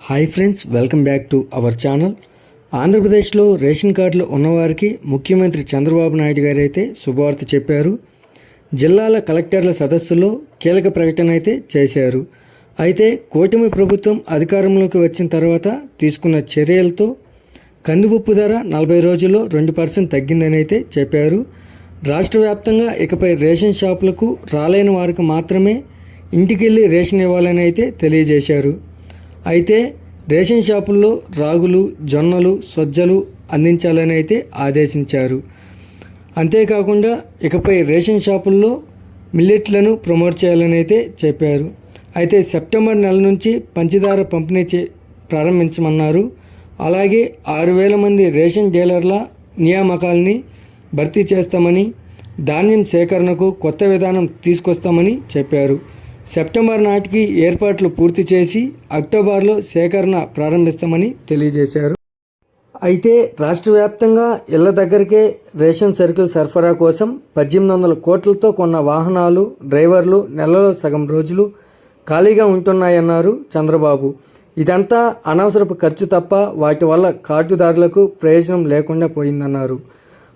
Hi friends, welcome back to our channel. ఆంధ్రప్రదేశ్లో ration కార్డులు ఉన్నవారికి ముఖ్యమంత్రి చంద్రబాబు నాయుడు గారు అయితే శుభవార్త చెప్పారు. జిల్లాల కలెక్టర్ల సదస్సులో కీలక ప్రకటన అయితే చేశారు. అయితే కూటమి ప్రభుత్వం అధికారంలోకి వచ్చిన తర్వాత తీసుకున్న చర్యలతో కందిపప్పు ధర 40 రోజుల్లో 2% తగ్గిందని అయితే చెప్పారు. రాష్ట్ర వ్యాప్తంగా ఇకపై రేషన్ షాపులకు రాలేని వారికి మాత్రమే ఇంటికెళ్ళి రేషన్ ఇవ్వాలని అయితే తెలియజేశారు. అయితే రేషన్ షాపుల్లో రాగులు, జొన్నలు, సజ్జలు అందించాలని అయితే ఆదేశించారు. అంతేకాకుండా ఇకపై రేషన్ షాపుల్లో మిల్లెట్లను ప్రమోట్ చేయాలని అయితే చెప్పారు. అయితే సెప్టెంబర్ నెల నుంచి పంచదార పంపిణీ ప్రారంభించమన్నారు. అలాగే 6,000 మంది రేషన్ డీలర్ల నియామకాలని భర్తీ చేస్తామని, ధాన్యం సేకరణకు కొత్త విధానం తీసుకొస్తామని చెప్పారు. సెప్టెంబర్ నాటికి ఏర్పాట్లు పూర్తి చేసి అక్టోబర్లో సేకరణ ప్రారంభిస్తామని తెలియజేశారు. అయితే రాష్ట్ర వ్యాప్తంగా ఇళ్ల దగ్గరికే రేషన్ సరుకుల సరఫరా కోసం 1,800 కోట్లతో కొన్న వాహనాలు, డ్రైవర్లు నెలలో సగం రోజులు ఖాళీగా ఉంటున్నాయన్నారు చంద్రబాబు. ఇదంతా అనవసరపు ఖర్చు తప్ప వాటి వల్ల కార్డుదారులకు ప్రయోజనం లేకుండా పోయిందన్నారు.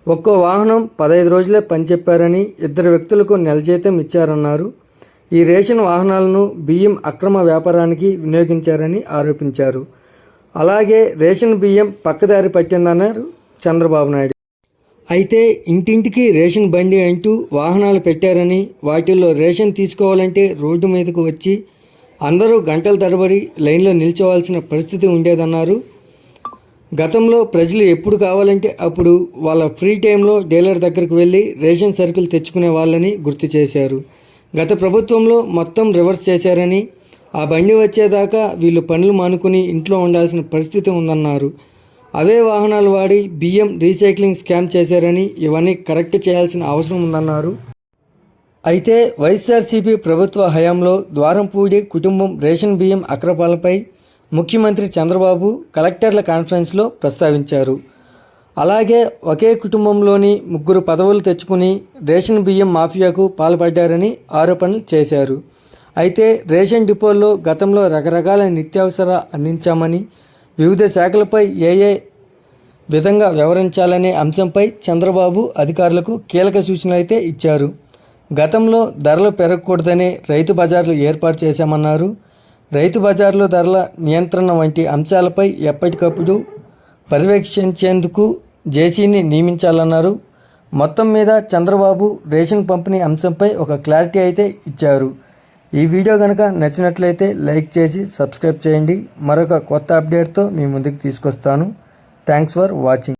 ఒక్కో వాహనం 15 రోజులే పనిచెప్పారని, 2 వ్యక్తులకు నెల జీతం ఇచ్చారన్నారు. ఈ రేషన్ వాహనాలను బియ్యం అక్రమ వ్యాపారానికి వినియోగించారని ఆరోపించారు. అలాగే రేషన్ బియ్యం పక్కదారి పట్టిందన్నారు చంద్రబాబు నాయుడు. అయితే ఇంటింటికి రేషన్ బండి అంటూ వాహనాలు పెట్టారని, వాటిల్లో రేషన్ తీసుకోవాలంటే రోడ్డు మీదకు వచ్చి అందరూ గంటల తరబడి లైన్లో నిల్చోవాల్సిన పరిస్థితి ఉండేదన్నారు. గతంలో ప్రజలు ఎప్పుడు కావాలంటే అప్పుడు వాళ్ళ ఫ్రీ టైంలో డీలర్ దగ్గరకు వెళ్ళి రేషన్ సరుకులు తెచ్చుకునే వాళ్ళని గుర్తు చేశారు. గత ప్రభుత్వంలో మొత్తం రివర్స్ చేశారని, ఆ బండి వచ్చేదాకా వీళ్ళు పనులు మానుకుని ఇంట్లో ఉండాల్సిన పరిస్థితి ఉందన్నారు. అవే వాహనాలు వాడి బియ్యం రీసైక్లింగ్ స్కామ్ చేశారని, ఇవన్నీ కరెక్ట్ చేయాల్సిన అవసరం ఉందన్నారు. అయితే వైఎస్ఆర్సీపీ ప్రభుత్వ హయాంలో ద్వారంపూడి కుటుంబం రేషన్ బియ్యం అక్రమాలపై ముఖ్యమంత్రి చంద్రబాబు కలెక్టర్ల కాన్ఫరెన్స్లో ప్రస్తావించారు. అలాగే ఒకే కుటుంబంలోని 3 పదవులు తెచ్చుకుని రేషన్ బియ్యం మాఫియాకు పాల్పడ్డారని ఆరోపణలు చేశారు. అయితే రేషన్ డిపోల్లో గతంలో రకరకాల నిత్యావసర అందించామని, వివిధ శాఖలపై ఏ విధంగా వ్యవహరించాలనే అంశంపై చంద్రబాబు అధికారులకు కీలక సూచనలు అయితే ఇచ్చారు. గతంలో ధరలు పెరగకూడదనే రైతు బజార్లు ఏర్పాటు చేశామన్నారు. రైతు బజార్లో ధరల నియంత్రణ వంటి అంశాలపై ఎప్పటికప్పుడు పర్యవేక్షించేందుకు జేసీని నియమించాలన్నారు. మొత్తం మీద చంద్రబాబు రేషన్ పంపిణీ అంశంపై ఒక క్లారిటీ అయితే ఇచ్చారు. ఈ వీడియో కనుక నచ్చినట్లయితే లైక్ చేసి సబ్స్క్రైబ్ చేయండి. మరొక కొత్త అప్డేట్తో మీ ముందుకు తీసుకొస్తాను. Thanks for watching.